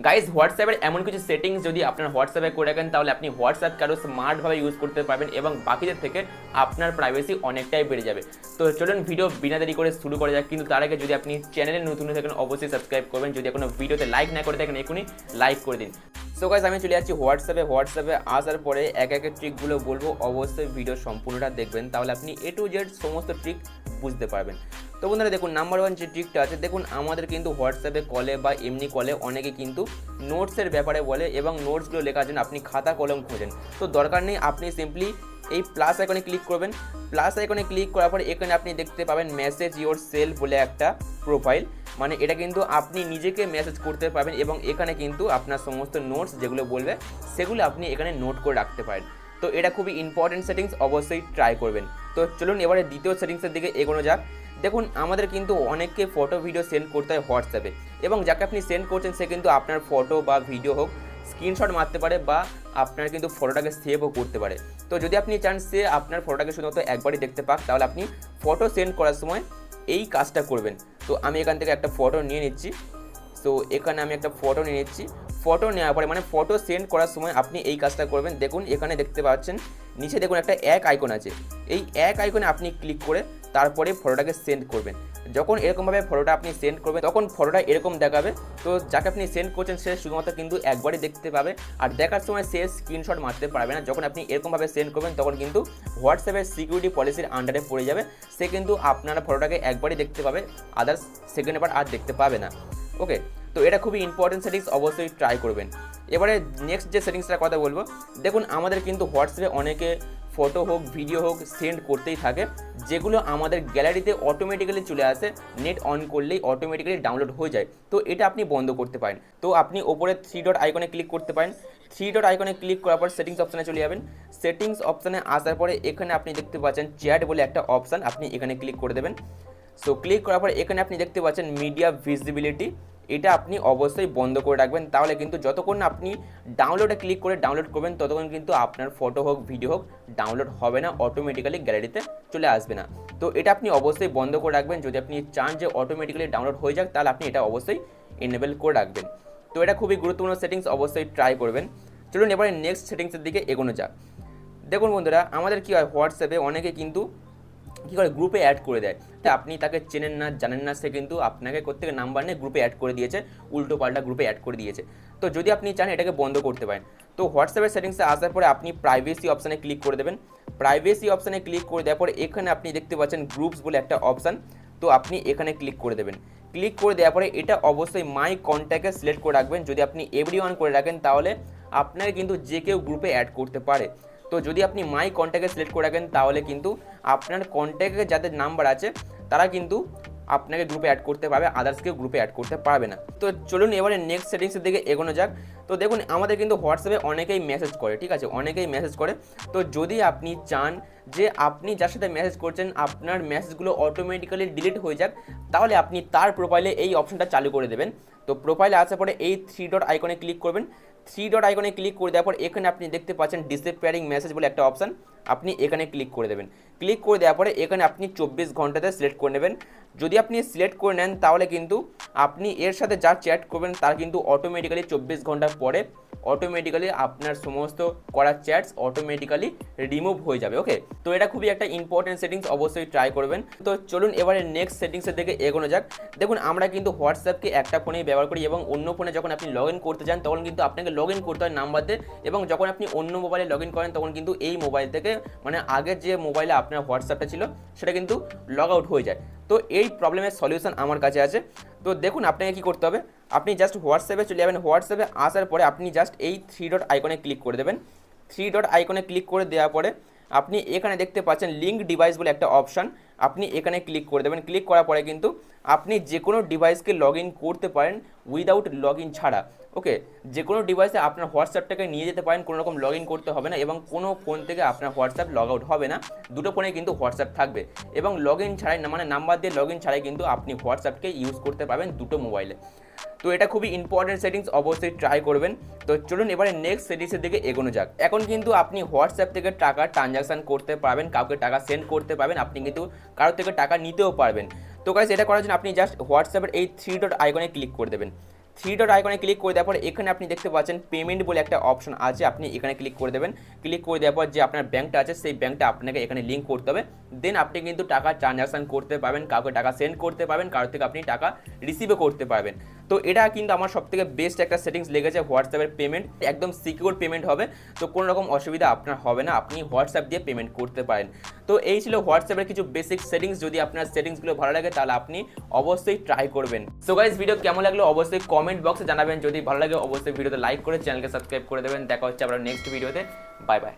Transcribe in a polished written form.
Guys হোয়াটসঅ্যাপের এমন কিছু সেটিংস যদি আপনার হোয়াটসঅ্যাপে করে রাখেন তাহলে আপনি হোয়াটসঅ্যাপ আরও স্মার্টভাবে ইউজ করতে পারবেন এবং বাকিদের থেকে আপনার প্রাইভেসি অনেকটাই বেড়ে যাবে। তো চলুন ভিডিও বিনা দেরি করে শুরু করা যাক, কিন্তু তার আগে যদি আপনি চ্যানেলে নতুন হয়ে থাকেন অবশ্যই সাবস্ক্রাইব করবেন, যদি এখনো ভিডিওতে লাইক না করে থাকেন এখনই লাইক করে দিন। সো গাইজ আমি চলে যাচ্ছি হোয়াটসঅ্যাপে আসার পরে এক এক ট্রিকগুলো বলবো, অবশ্যই ভিডিও সম্পূর্ণটা দেখবেন, তাহলে আপনি A to Z সমস্ত ট্রিক বুঝতে পারবেন। তো বন্ধুরা দেখুন, নাম্বার 1 যে ট্রিকটা আছে, দেখুন আমাদের কিন্তু হোয়াটসঅ্যাপে কলে বা এমনি কলে অনেকে কিন্তু নোটসের ব্যাপারে বলে এবং নোটসগুলো লেখার জন্য আপনি খাতা কলম খোঁজেন। তো দরকার নেই, আপনি সিম্পলি এই প্লাস আইকনে ক্লিক করবেন। প্লাস আইকনে ক্লিক করার পর এখানে আপনি দেখতে পাবেন মেসেজ ইওর সেলফ বলে একটা প্রোফাইল, মানে এটা কিন্তু আপনি নিজেকে মেসেজ করতে পারবেন এবং এখানে কিন্তু আপনার সমস্ত নোটস যেগুলো বলবে সেগুলো আপনি এখানে নোট করে রাখতে পারেন। তো এটা খুবই ইম্পর্টেন্ট সেটিংস, অবশ্যই ট্রাই করবেন। তো চলুন এবারে দ্বিতীয় সেটিংসের দিকে এগোনো যাক। দেখুন আমাদের কিন্তু অনেককে ফটো ভিডিও সেন্ড করতে হয় হোয়াটসঅ্যাপে, এবং যাকে আপনি সেন্ড করছেন সে কিন্তু আপনার ফটো বা ভিডিও হোক স্ক্রিনশট মারতে পারে বা আপনার কিন্তু ফটোটাকে সেভও করতে পারে। তো যদি আপনি চান সে আপনার ফটোটাকে শুধুমাত্র একবারই দেখতে পাক, তাহলে আপনি ফটো সেন্ড করার সময় এই কাজটা করবেন। তো আমি এখান থেকে একটা ফটো নিয়ে নিচ্ছি। সো এখানে আমি একটা ফটো নিয়ে নিচ্ছি। ফটো নেওয়ার পরে মানে ফটো সেন্ড করার সময় আপনি এই কাজটা করবেন। দেখুন এখানে দেখতে পাচ্ছেন নিচে দেখুন একটা এক আইকন আছে, এই এক আইকনে আপনি ক্লিক করে তারপরে ফটোটাকে সেন্ড করবেন। যখন এরকমভাবে ফটোটা আপনি সেন্ড করবেন তখন ফটোটা এরকম দেখাবে। তো যাকে আপনি সেন্ড করছেন সে শুধুমাত্র কিন্তু একবারই দেখতে পাবে, আর দেখার সময় সে স্ক্রিনশট মারতে পারবে না। যখন আপনি এরকমভাবে সেন্ড করবেন তখন কিন্তু হোয়াটসঅ্যাপের সিকিউরিটি পলিসির আন্ডারে পড়ে যাবে, সে কিন্তু আপনার ফটোটাকে একবারই দেখতে পাবে, আদার্স সেকেন্ড বার আর দেখতে পাবে না। ওকে, তো এটা খুবই ইম্পর্টেন্ট সেটিংস, অবশ্যই ট্রাই করবেন। এবারে নেক্সট যে সেটিংসটার কথা বলবো, দেখুন আমাদের কিন্তু হোয়াটসঅ্যাপে অনেকে ফটো হোক ভিডিও হোক সেন্ড করতেই থাকে, যেগুলো আমাদের গ্যালারিতে অটোমেটিক্যালি চলে আসে, নেট অন করলেই অটোমেটিক্যালি ডাউনলোড হয়ে যায়। তো এটা আপনি বন্ধ করতে পারেন। তো আপনি ওপরে 3 ডট আইকনে ক্লিক করতে পারেন। 3 ডট আইকনে ক্লিক করার পর সেটিংস অপশানে চলে যাবেন। সেটিংস অপশানে আসার পরে এখানে আপনি দেখতে পাচ্ছেন চ্যাট বলে একটা অপশান, আপনি এখানে ক্লিক করে দেবেন। সো ক্লিক করার পর এখানে আপনি দেখতে পাচ্ছেন মিডিয়া ভিজিবিলিটি, এটা আপনি অবশ্যই বন্ধ করে রাখবেন। তাহলে কিন্তু যতক্ষণ না আপনি ডাউনলোডে ক্লিক করে ডাউনলোড করবেন ততক্ষণ কিন্তু আপনার ফটো হোক ভিডিও হোক ডাউনলোড হবে না, অটোমেটিক্যালি গ্যালারিতে চলে আসবে না। তো এটা আপনি অবশ্যই বন্ধ করে রাখবেন। যদি আপনি চান যে অটোমেটিক্যালি ডাউনলোড হয়ে যাক তাহলে আপনি এটা অবশ্যই এনেবল করে রাখবেন। তো এটা খুবই গুরুত্বপূর্ণ সেটিংস, অবশ্যই ট্রাই করবেন। চলুন এবারে নেক্সট সেটিংসের দিকে এগোনো যাক। দেখুন বন্ধুরা, আমাদের কী হয় হোয়াটসঅ্যাপে অনেকে কিন্তু কী করে গ্রুপে অ্যাড করে দেয়। তো আপনি তাকে চেনেন না জানেন না, সে কিন্তু আপনাকে কোত্থেকে নাম্বার নিয়ে গ্রুপে অ্যাড করে দিয়েছে, উল্টো পাল্টা গ্রুপে অ্যাড করে দিয়েছে। তো যদি আপনি চান এটাকে বন্ধ করতে পারেন, তো হোয়াটসঅ্যাপের সেটিংসে আসার পরে আপনি প্রাইভেসি অপশানে ক্লিক করে দেবেন। প্রাইভেসি অপশানে ক্লিক করে দেওয়ার পরে এখানে আপনি দেখতে পাচ্ছেন গ্রুপস বলে একটা অপশান, তো আপনি এখানে ক্লিক করে দেবেন। ক্লিক করে দেওয়ার পরে এটা অবশ্যই মাই কন্ট্যাক্টে সিলেক্ট করে রাখবেন। যদি আপনি এভরিওয়ান করে রাখেন তাহলে আপনাকে কিন্তু যে কেউ গ্রুপে অ্যাড করতে পারে। তো যদি আপনি মাই কন্ট্যাক্টে সিলেক্ট করে রাখেন তাহলে কিন্তু আপনার কন্ট্যাক্টে যাদের নাম্বার আছে তারা কিন্তু আপনাকে গ্রুপে অ্যাড করতে পারবে, আদার্স কেউ গ্রুপে অ্যাড করতে পারবে না। তো চলুন এবারে নেক্সট সেটিংসের দিকে এগোনো যাক। তো দেখুন আমাদের কিন্তু হোয়াটসঅ্যাপে অনেকেই মেসেজ করে, ঠিক আছে, অনেকেই মেসেজ করে। তো যদি আপনি চান যে আপনি যার সাথে মেসেজ করছেন আপনার মেসেজগুলো অটোমেটিক্যালি ডিলিট হয়ে যাক, তাহলে আপনি তার প্রোফাইলে এই অপশনটা চালু করে দেবেন। তো প্রোফাইলে আসার পরে এই 3 ডট আইকনে ক্লিক করবেন। 3 ডট আইকনে ক্লিক করে দেওয়ার পর এখানে আপনি দেখতে পাচ্ছেন ডিসঅ্যাপিয়ারিং মেসেজ বলে একটা অপশান, আপনি এখানে ক্লিক করে দেবেন। ক্লিক করে দেওয়ার পরে এখানে আপনি 24 ঘন্টাতে সিলেক্ট করে নেবেন। যদি আপনি সিলেক্ট করে নেন তাহলে কিন্তু আপনি এর সাথে যা চ্যাট করবেন তার কিন্তু অটোমেটিক্যালি 24 ঘন্টা পরে অটোমেটিক্যালি আপনার সমস্ত করা চ্যাটস অটোমেটিক্যালি রিমুভ হয়ে যাবে। ওকে, তো এটা খুবই একটা ইম্পর্টেন্ট সেটিংস, অবশ্যই ট্রাই করবেন। তো চলুন এবারে নেক্সট সেটিংসের দিকে এগোনো যাক। দেখুন আমরা কিন্তু হোয়াটসঅ্যাপকে একটা ফোনেই ব্যবহার করি এবং অন্য ফোনে যখন আপনি লগ ইন করতে চান তখন কিন্তু আপনাকে লগ ইন করতে হয় নাম্বার দিয়ে, এবং যখন আপনি অন্য মোবাইলে লগ ইন করেন তখন কিন্তু এই মোবাইল থেকে মানে আগের যে মোবাইলে আপনার হোয়াটসঅ্যাপটা ছিল সেটা কিন্তু লগ আউট হয়ে যায়। তো এই প্রবলেমের সলিউশন আমার কাছে আছে। তো দেখুন আপনাকে কী করতে হবে, আপনি জাস্ট হোয়াটসঅ্যাপে চলে যাবেন। হোয়াটসঅ্যাপে আসার পরে আপনি জাস্ট এই 3 ডট আইকনে ক্লিক করে দেবেন। 3 ডট আইকনে ক্লিক করে দেওয়ার পরে আপনি এখানে দেখতে পাচ্ছেন লিঙ্ক ডিভাইস বলে একটা অপশান, আপনি এখানে ক্লিক করে দেবেন। ক্লিক করার পরে কিন্তু আপনি যে কোনো ডিভাইসকে লগ ইন করতে পারেন উইদাউট লগ ইন ছাড়া। ওকে, যে কোনো ডিভাইসে আপনার হোয়াটসঅ্যাপটাকে নিয়ে যেতে পারেন, কোনো রকম লগ ইন করতে হবে না এবং কোনো ফোন থেকে আপনার হোয়াটসঅ্যাপ লগ আউট হবে না, দুটো ফোনে কিন্তু হোয়াটসঅ্যাপ থাকবে এবং লগ ইন ছাড়াই না মানে নাম্বার দিয়ে লগ ইন ছাড়াই কিন্তু আপনি হোয়াটসঅ্যাপকে ইউজ করতে পারবেন দুটো মোবাইলে। তো এটা খুবই ইম্পর্টেন্ট সেটিংস, অবশ্যই ট্রাই করবেন। তো চলুন এবারে নেক্সট সেটিংসের দিকে এগোনো যাক। এখন কিন্তু আপনি হোয়াটসঅ্যাপ থেকে টাকা ট্রানজাকশান করতে পারবেন, কাউকে টাকা সেন্ড করতে পারবেন, আপনি কিন্তু কারোর থেকে টাকা নিতেও পারবেন। তো গাইস এটা করার জন্য আপনি জাস্ট হোয়াটসঅ্যাপের এই 3 ডট আইকনে ক্লিক করে দেবেন। থ্রি ডট আইকনে ক্লিক করে দেওয়ার পর এখানে আপনি দেখতে পাচ্ছেন পেমেন্ট বলে একটা অপশন আছে, আপনি এখানে ক্লিক করে দেবেন। ক্লিক করে দেওয়ার পর যে আপনার ব্যাঙ্কটা আছে সেই ব্যাঙ্কটা আপনাকে এখানে লিঙ্ক করতে হবে, দেন আপনি কিন্তু টাকা ট্রানজাকশন করতে পারবেন, কাউকে টাকা সেন্ড করতে পারবেন, কারোর থেকে আপনি টাকা রিসিভও করতে পারবেন। তো এটা কিন্তু আমার সবথেকে বেস্ট একটা সেটিংস লেগেছে হোয়াটসঅ্যাপের পেমেন্ট, একদম সিকিউর পেমেন্ট হবে, তো কোনো রকম অসুবিধা আপনার হবে না, আপনি হোয়াটসঅ্যাপ দিয়ে পেমেন্ট করতে পারেন। তো এই ছিল হোয়াটসঅ্যাপের কিছু বেসিক সেটিংস, যদি আপনার সেটিংসগুলো ভালো লাগে তাহলে আপনি অবশ্যই ট্রাই করবেন। সো গাইস, ভিডিও কেমন লাগলো অবশ্যই কমেন্ট বক্সে জানাবেন, যদি ভালো লাগে অবশ্যই ভিডিওতে লাইক করে চ্যানেলকে সাবস্ক্রাইব করে দেবেন। দেখা হচ্ছে আবার নেক্সট ভিডিওতে, বাই বাই।